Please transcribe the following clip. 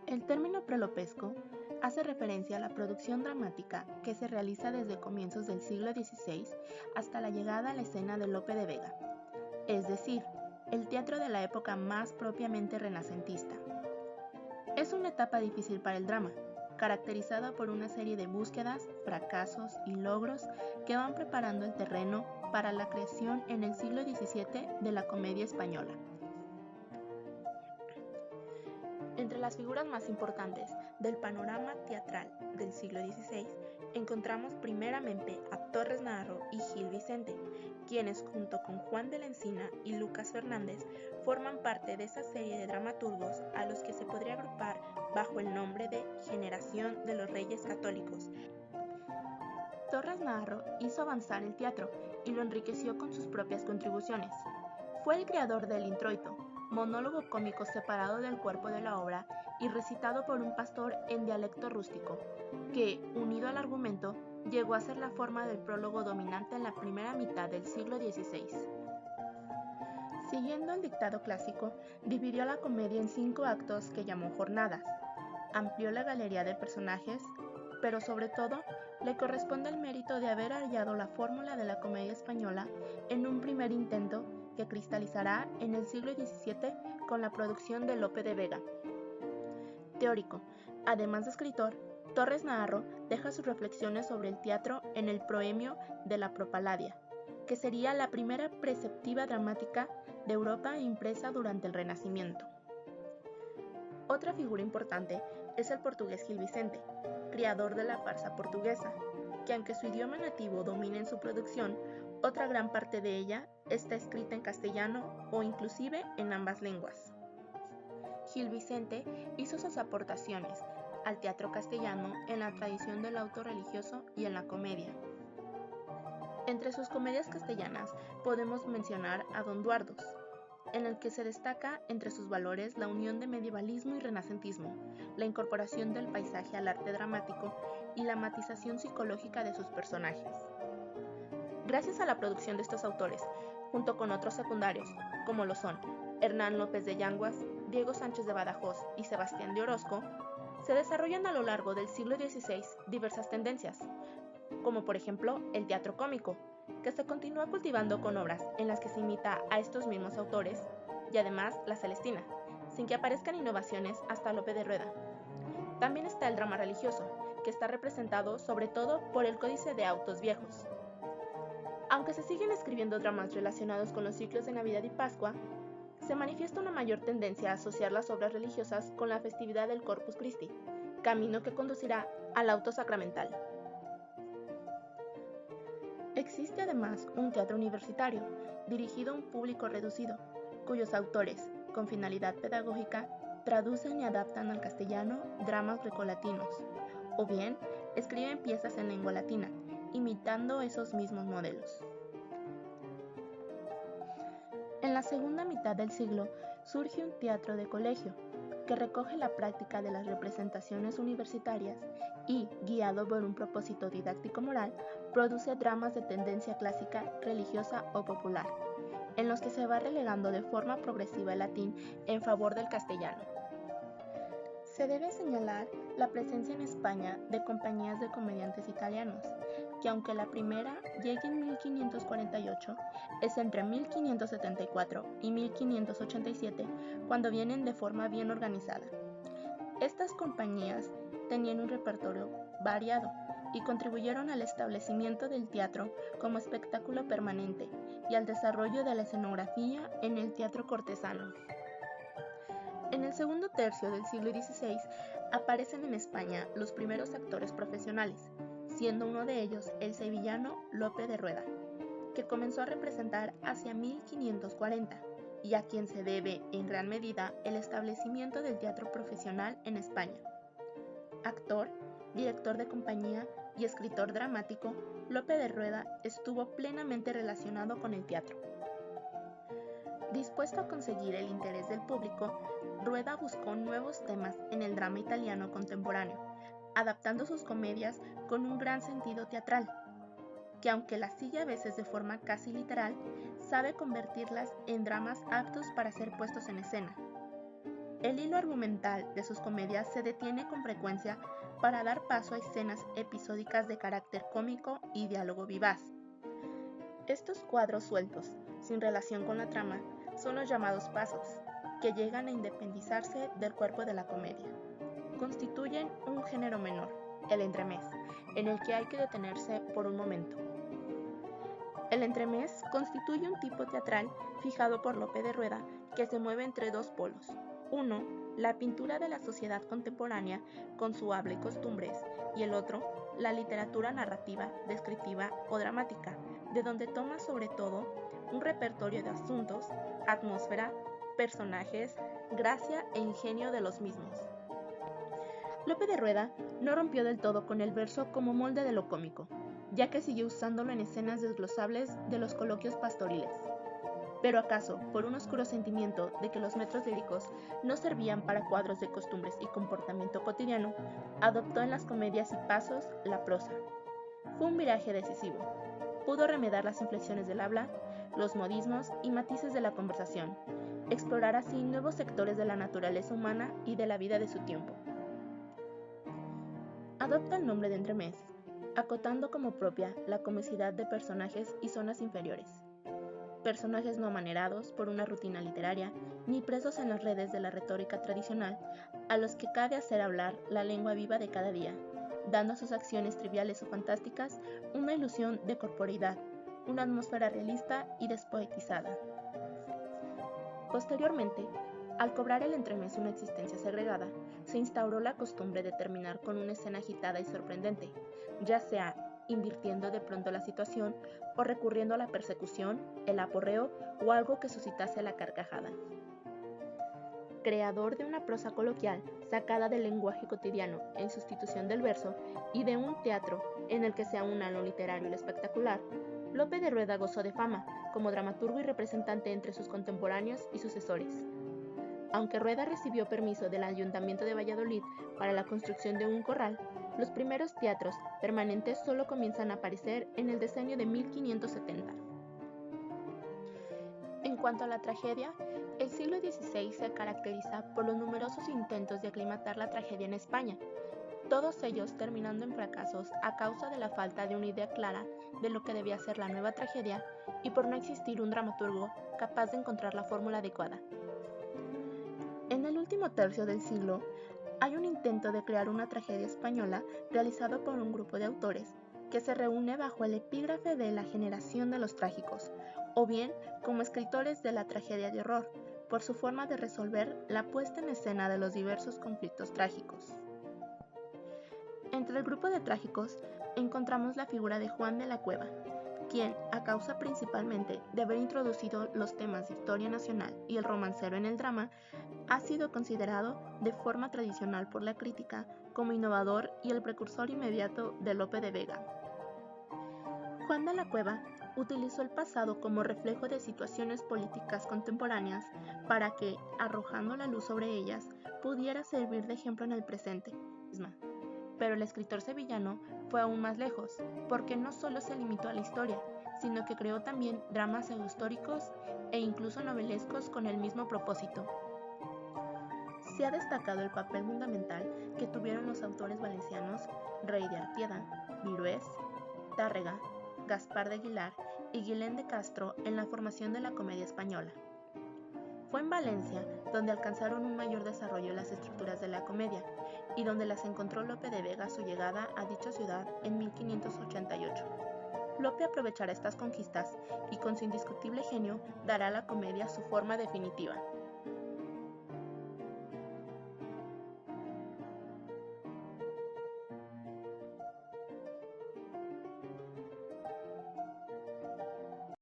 El término prelopesco hace referencia a la producción dramática que se realiza desde comienzos del siglo XVI hasta la llegada a la escena de Lope de Vega, es decir, el teatro de la época más propiamente renacentista. Es una etapa difícil para el drama, caracterizada por una serie de búsquedas, fracasos y logros que van preparando el terreno para la creación en el siglo XVII de la comedia española. Entre las figuras más importantes del panorama teatral del siglo XVI encontramos primeramente a Torres Naharro y Gil Vicente, quienes junto con Juan de la Encina y Lucas Fernández forman parte de esa serie de dramaturgos a los que se podría agrupar bajo el nombre de Generación de los Reyes Católicos. Torres Naharro hizo avanzar el teatro y lo enriqueció con sus propias contribuciones. Fue el creador del introito, monólogo cómico separado del cuerpo de la obra y recitado por un pastor en dialecto rústico, que, unido al argumento, llegó a ser la forma del prólogo dominante en la primera mitad del siglo XVI. Siguiendo el dictado clásico, dividió la comedia en 5 actos que llamó jornadas, amplió la galería de personajes, pero sobre todo le corresponde el mérito de haber hallado la fórmula de la comedia española en un primer intento que cristalizará en el siglo XVII con la producción de Lope de Vega. Teórico, además de escritor, Torres Naharro deja sus reflexiones sobre el teatro en el proemio de la Propaladia, que sería la primera preceptiva dramática de Europa impresa durante el Renacimiento. Otra figura importante es el portugués Gil Vicente, creador de la farsa portuguesa, que aunque su idioma nativo domina en su producción, otra gran parte de ella está escrita en castellano o inclusive en ambas lenguas. Gil Vicente hizo sus aportaciones al teatro castellano en la tradición del auto religioso y en la comedia. Entre sus comedias castellanas podemos mencionar a Don Duardos, en el que se destaca entre sus valores la unión de medievalismo y renacentismo, la incorporación del paisaje al arte dramático y la matización psicológica de sus personajes. Gracias a la producción de estos autores, junto con otros secundarios, como lo son Hernán López de Yanguas, Diego Sánchez de Badajoz y Sebastián de Orozco, se desarrollan a lo largo del siglo XVI diversas tendencias, como por ejemplo el teatro cómico, que se continúa cultivando con obras en las que se imita a estos mismos autores, y además la Celestina, sin que aparezcan innovaciones hasta Lope de Rueda. También está el drama religioso, que está representado sobre todo por el Códice de Autos Viejos. Aunque se siguen escribiendo dramas relacionados con los ciclos de Navidad y Pascua, se manifiesta una mayor tendencia a asociar las obras religiosas con la festividad del Corpus Christi, camino que conducirá al auto sacramental. Existe además un teatro universitario, dirigido a un público reducido, cuyos autores, con finalidad pedagógica, traducen y adaptan al castellano dramas grecolatinos, o bien escriben piezas en lengua latina, imitando esos mismos modelos. En la segunda mitad del siglo surge un teatro de colegio, que recoge la práctica de las representaciones universitarias y, guiado por un propósito didáctico-moral, produce dramas de tendencia clásica, religiosa o popular, en los que se va relegando de forma progresiva el latín en favor del castellano. Se debe señalar la presencia en España de compañías de comediantes italianos, que aunque la primera llegue en 1548, es entre 1574 y 1587 cuando vienen de forma bien organizada. Estas compañías tenían un repertorio variado y contribuyeron al establecimiento del teatro como espectáculo permanente y al desarrollo de la escenografía en el teatro cortesano. En el segundo tercio del siglo XVI aparecen en España los primeros actores profesionales, siendo uno de ellos el sevillano Lope de Rueda, que comenzó a representar hacia 1540 y a quien se debe en gran medida el establecimiento del teatro profesional en España. Actor, director de compañía y escritor dramático, Lope de Rueda estuvo plenamente relacionado con el teatro. Dispuesto a conseguir el interés del público, Rueda buscó nuevos temas en el drama italiano contemporáneo, adaptando sus comedias con un gran sentido teatral, que aunque las sigue a veces de forma casi literal, sabe convertirlas en dramas aptos para ser puestos en escena. El hilo argumental de sus comedias se detiene con frecuencia para dar paso a escenas episódicas de carácter cómico y diálogo vivaz. Estos cuadros sueltos, sin relación con la trama, son los llamados pasos, que llegan a independizarse del cuerpo de la comedia. Constituyen un género menor, el entremés, en el que hay que detenerse por un momento. El entremés constituye un tipo teatral fijado por Lope de Rueda que se mueve entre dos polos. Uno, la pintura de la sociedad contemporánea con su habla y costumbres, y el otro, la literatura narrativa, descriptiva o dramática, de donde toma sobre todo un repertorio de asuntos, atmósfera, personajes, gracia e ingenio de los mismos. Lope de Rueda no rompió del todo con el verso como molde de lo cómico, ya que siguió usándolo en escenas desglosables de los coloquios pastoriles. Pero acaso, por un oscuro sentimiento de que los metros líricos no servían para cuadros de costumbres y comportamiento cotidiano, adoptó en las comedias y pasos la prosa. Fue un viraje decisivo. Pudo remedar las inflexiones del habla, los modismos y matices de la conversación, explorar así nuevos sectores de la naturaleza humana y de la vida de su tiempo. Adopta el nombre de entremés, acotando como propia la comicidad de personajes y zonas inferiores. Personajes no amanerados por una rutina literaria, ni presos en las redes de la retórica tradicional, a los que cabe hacer hablar la lengua viva de cada día, dando a sus acciones triviales o fantásticas una ilusión de corporeidad, una atmósfera realista y despoetizada. Posteriormente, al cobrar el entremés una existencia segregada, se instauró la costumbre de terminar con una escena agitada y sorprendente, ya sea invirtiendo de pronto la situación o recurriendo a la persecución, el aporreo o algo que suscitase la carcajada. Creador de una prosa coloquial sacada del lenguaje cotidiano en sustitución del verso y de un teatro en el que se aúna lo literario y lo espectacular, Lope de Rueda gozó de fama como dramaturgo y representante entre sus contemporáneos y sucesores. Aunque Rueda recibió permiso del Ayuntamiento de Valladolid para la construcción de un corral, los primeros teatros permanentes solo comienzan a aparecer en el decenio de 1570. En cuanto a la tragedia, el siglo XVI se caracteriza por los numerosos intentos de aclimatar la tragedia en España, todos ellos terminando en fracasos a causa de la falta de una idea clara de lo que debía ser la nueva tragedia y por no existir un dramaturgo capaz de encontrar la fórmula adecuada. En el último tercio del siglo, hay un intento de crear una tragedia española realizado por un grupo de autores que se reúne bajo el epígrafe de la generación de los trágicos, o bien como escritores de la tragedia de horror, por su forma de resolver la puesta en escena de los diversos conflictos trágicos. Entre el grupo de trágicos encontramos la figura de Juan de la Cueva, quien, a causa principalmente de haber introducido los temas de historia nacional y el romancero en el drama, ha sido considerado de forma tradicional por la crítica como innovador y el precursor inmediato de Lope de Vega. Juan de la Cueva utilizó el pasado como reflejo de situaciones políticas contemporáneas para que, arrojando la luz sobre ellas, pudiera servir de ejemplo en el presente. Pero el escritor sevillano fue aún más lejos, porque no solo se limitó a la historia, sino que creó también dramas pseudohistóricos e incluso novelescos con el mismo propósito. Se ha destacado el papel fundamental que tuvieron los autores valencianos Rey de Artieda, Virués, Tárrega, Gaspar de Aguilar y Guilén de Castro en la formación de la comedia española. Fue en Valencia donde alcanzaron un mayor desarrollo las estructuras de la comedia y donde las encontró Lope de Vega a su llegada a dicha ciudad en 1588. Lope aprovechará estas conquistas y con su indiscutible genio dará a la comedia su forma definitiva.